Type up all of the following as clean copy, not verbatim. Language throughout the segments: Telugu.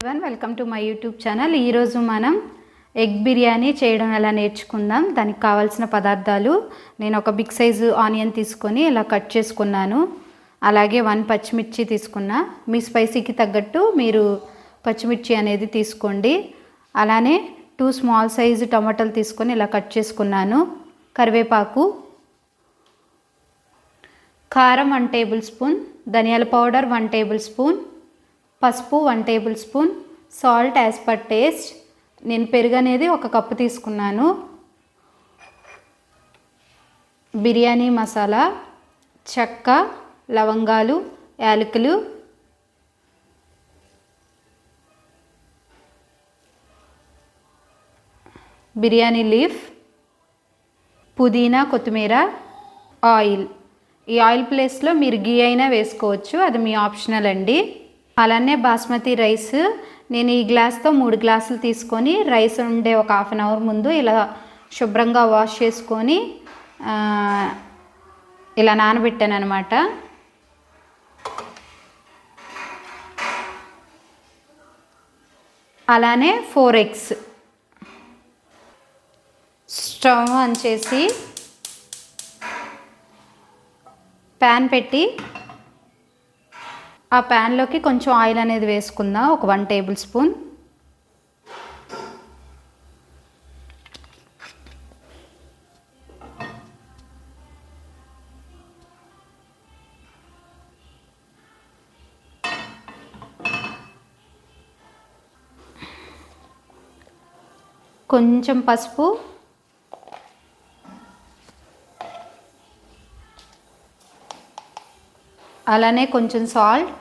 Welcome to my YouTube channel. ఈరోజు మనం ఎగ్ బిర్యానీ చేయడం ఎలా నేర్చుకుందాం. దానికి కావాల్సిన పదార్థాలు, నేను ఒక బిగ్ సైజు ఆనియన్ తీసుకొని ఇలా కట్ చేసుకున్నాను. అలాగే 1 పచ్చిమిర్చి తీసుకున్నా. మీ స్పైసీకి తగ్గట్టు మీరు పచ్చిమిర్చి అనేది తీసుకోండి. అలానే 2 స్మాల్ సైజు టమాటాలు తీసుకొని ఇలా కట్ చేసుకున్నాను. కరివేపాకు, కారం 1 టేబుల్ స్పూన్, ధనియాల పౌడర్ 1 టేబుల్ స్పూన్, పసుపు 1 table spoon, salt as per taste. నేను పెరుగు అనేది 1 కప్పు తీసుకున్నాను. బిర్యానీ మసాలా, చెక్క, లవంగాలు, యాలకులు, బిర్యానీ లీఫ్, పుదీనా, కొత్తిమీర, ఆయిల్. ఈ ఆయిల్ ప్లేస్లో మీరు గీ అయినా వేసుకోవచ్చు, అది మీ ఆప్షనల్ అండి. అలానే బాస్మతి రైస్ నేను ఈ గ్లాస్తో 3 గ్లాసులు తీసుకొని రైస్ ఉండే ఒక హాఫ్ అన్ అవర్ ముందు ఇలా శుభ్రంగా వాష్ చేసుకొని ఇలా నానబెట్టాను అనమాట. అలానే 4 ఎగ్స్. స్టవ్ ఆన్ చేసి ప్యాన్ పెట్టి ఆ ప్యాన్లోకి కొంచెం ఆయిల్ అనేది వేసుకుందాం, ఒక 1 టేబుల్ స్పూన్. కొంచెం పసుపు, అలానే కొంచెం సాల్ట్,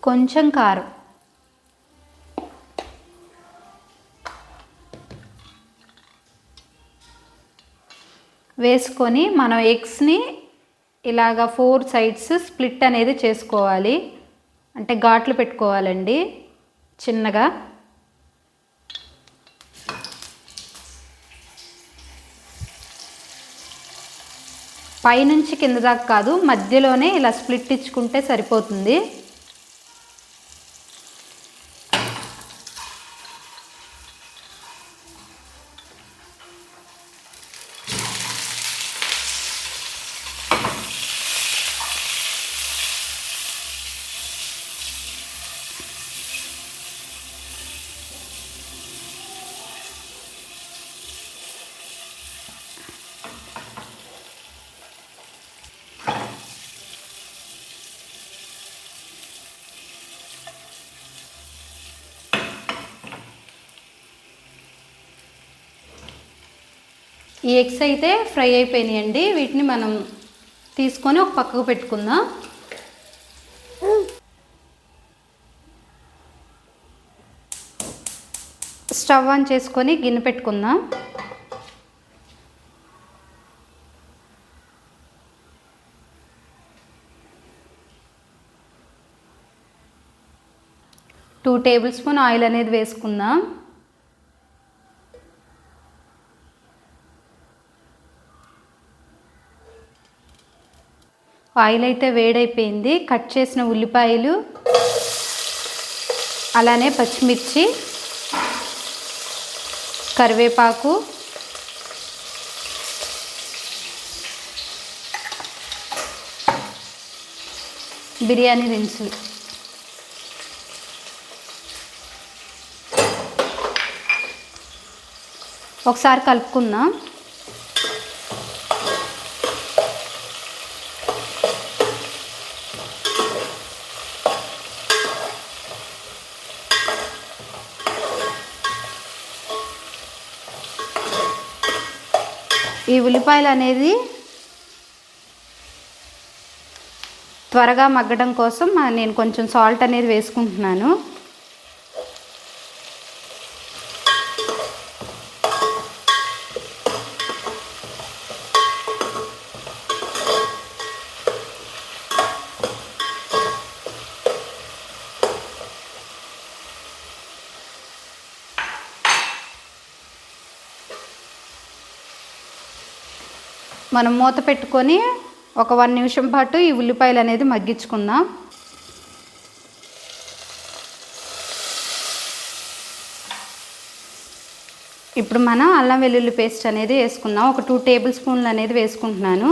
కొంచెం కారం, వేసుకొని మనం ఎగ్స్ని ఇలాగా 4 సైడ్స్ స్ప్లిట్ అనేది చేసుకోవాలి. అంటే ఘాట్లు పెట్టుకోవాలండి చిన్నగా. పైనుంచి కింద దాకా కాదు, మధ్యలోనే ఇలా స్ప్లిట్ ఇచ్చుకుంటే సరిపోతుంది. ఈ ఎగ్స్ అయితే ఫ్రై అయిపోయినాయండి. వీటిని మనం తీసుకొని ఒక పక్కకు పెట్టుకుందాం. స్టవ్ ఆన్ చేసుకొని గిన్నె పెట్టుకుందాం. టూ టేబుల్ స్పూన్ ఆయిల్ అనేది వేసుకుందాం. ఆయిల్ అయితే వేడైపోయింది. కట్ చేసిన ఉల్లిపాయలు, అలానే పచ్చిమిర్చి, కరివేపాకు, బిర్యానీ దినుసులు, ఒకసారి కలుపుకుందాం. ఈ ఉల్లిపాయలు అనేది త్వరగా మగ్గడం కోసం నేను కొంచెం సాల్ట్ అనేది వేసుకుంటున్నాను. మనం మూత పెట్టుకొని ఒక 1 నిమిషం పాటు ఈ ఉల్లిపాయలు అనేది మగ్గించుకుందాం. ఇప్పుడు మనం అల్లం వెల్లుల్లి పేస్ట్ అనేది వేసుకుందాం. ఒక 2 టేబుల్ స్పూన్లు అనేది వేసుకుంటున్నాను.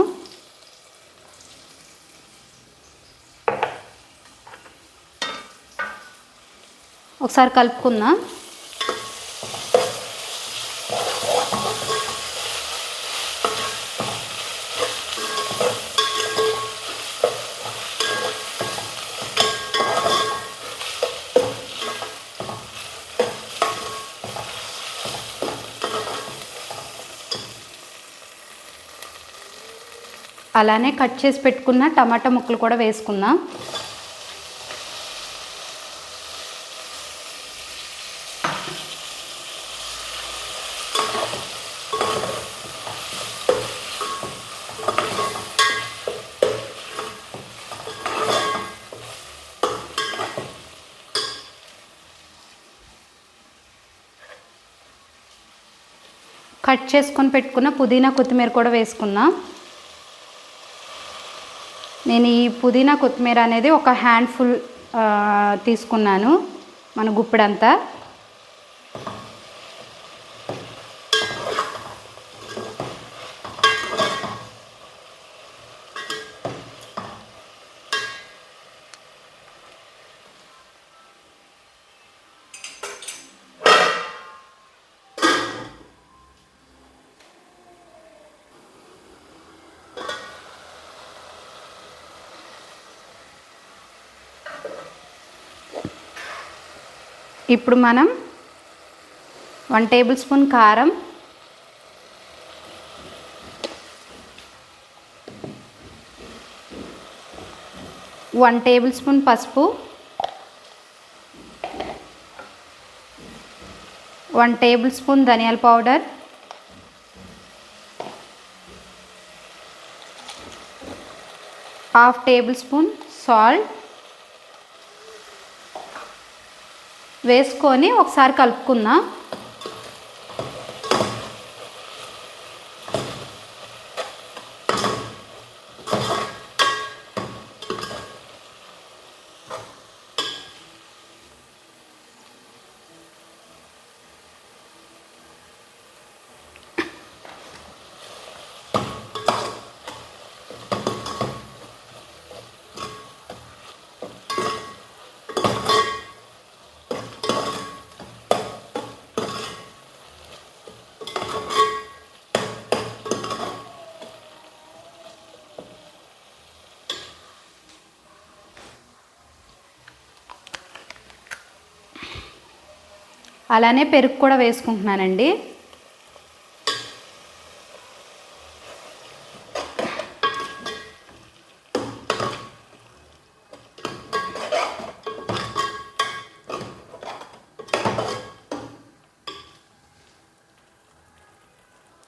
ఒకసారి కలుపుకుందాం. అలానే కట్ చేసి పెట్టుకున్న టమాటా ముక్కలు కూడా వేసుకుందాం. కట్ చేసుకొని పెట్టుకున్న పుదీనా కొత్తిమీర కూడా వేసుకుందాం. నేను ఈ పుదీనా కొత్తిమీర అనేది ఒక హ్యాండ్ఫుల్ తీసుకున్నాను, మన గుప్పెడంతా. ఇప్పుడు మనం 1 టేబుల్ స్పూన్ కారం, 1 టేబుల్ స్పూన్ పసుపు, 1 టేబుల్ స్పూన్ ధనియాల పౌడర్, 1/2 టేబుల్ స్పూన్ సాల్ట్ వేసుకొని ఒకసారి కలుపుకుందాం. అలానే పెరుగు కూడా వేసుకుంటున్నానండి.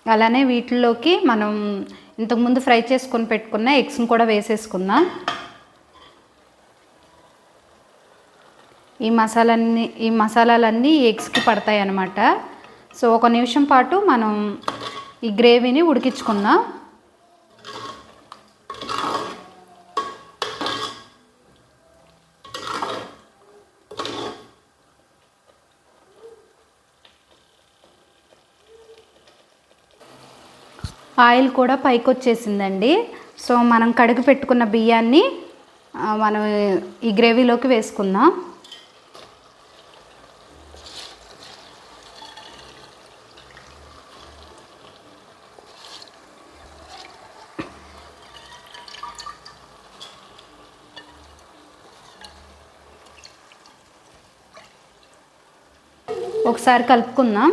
అలానే వీటిల్లోకి మనం ఇంతకుముందు ఫ్రై చేసుకొని పెట్టుకున్న ఎగ్స్ని కూడా వేసేసుకుందాం. ఈ మసాలాలన్నీ ఎగ్స్కి పడతాయి అన్నమాట. సో 1 నిమిషం పాటు మనం ఈ గ్రేవీని ఉడికించుకుందాం. ఆయిల్ కూడా పైకి వచ్చేసిందండి. సో మనం కడిగి పెట్టుకున్న బియ్యాన్ని మనం ఈ గ్రేవీలోకి వేసుకుందాం. ఒకసారి కలుపుకుందాం.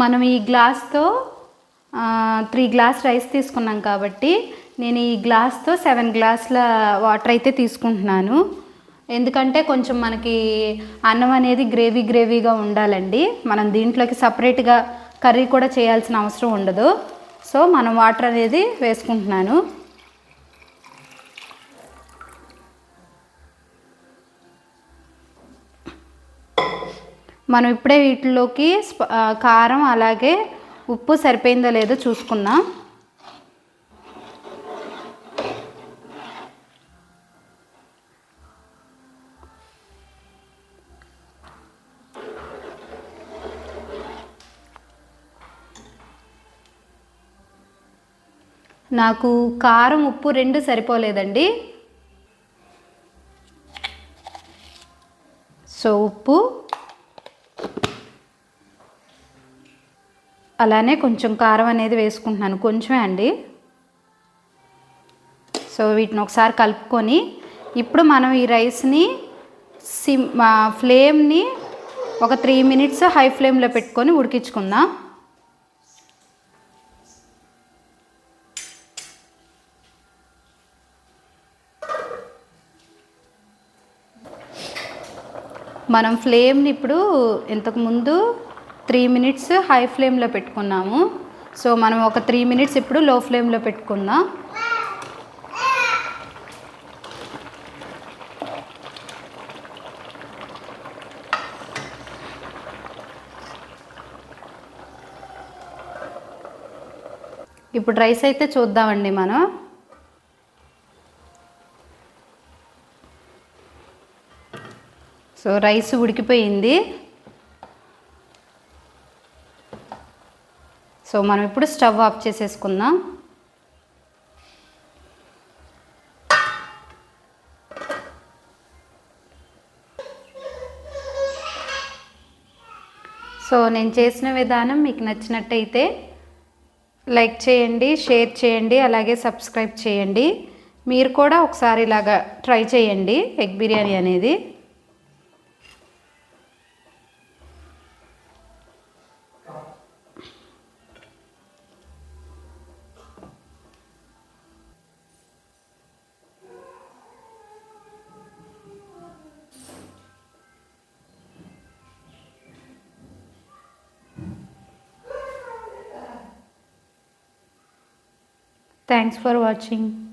మనం ఈ గ్లాస్తో 3 గ్లాస్ రైస్ తీసుకున్నాం కాబట్టి నేను ఈ గ్లాస్తో 7 గ్లాసుల వాటర్ అయితే తీసుకుంటున్నాను. ఎందుకంటే కొంచెం మనకి అన్నం అనేది గ్రేవీగా ఉండాలండి. మనం దీంట్లోకి సపరేట్గా కర్రీ కూడా చేయాల్సిన అవసరం ఉండదు. సో మనం వాటర్ అనేది వేసుకుంటున్నాను. మనం ఇప్పుడే వీటిలోకి కారం అలాగే ఉప్పు సరిపోయిందో లేదో చూసుకుందాం. నాకు కారం ఉప్పు 2 సరిపోలేదండి. సో ఉప్పు అలానే కొంచెం కారం అనేది వేసుకుంటున్నాను, కొంచెమే అండి. సో వీటిని ఒకసారి కలుపుకొని ఇప్పుడు మనం ఈ రైస్ని ఫ్లేమ్ని ఒక 3 మినిట్స్ హై ఫ్లేమ్లో పెట్టుకొని ఉడికించుకుందాం. మనం ఫ్లేమ్ని ఇప్పుడు ఇంతకుముందు 3 మినిట్స్ హై ఫ్లేమ్లో పెట్టుకున్నాము. సో మనం ఒక 3 మినిట్స్ ఇప్పుడు లో ఫ్లేమ్లో పెట్టుకుందాం. ఇప్పుడు రైస్ అయితే చూద్దామండి మనం. సో రైస్ ఉడికిపోయింది. సో మనం ఇప్పుడు స్టవ్ ఆఫ్ చేసేసుకుందాం. సో నేను చేసిన విధానం మీకు నచ్చినట్టయితే లైక్ చేయండి, షేర్ చేయండి, అలాగే సబ్స్క్రైబ్ చేయండి. మీరు కూడా ఒకసారి ఇలాగా ట్రై చేయండి ఎగ్ బిర్యానీ అనేది. Thanks for watching.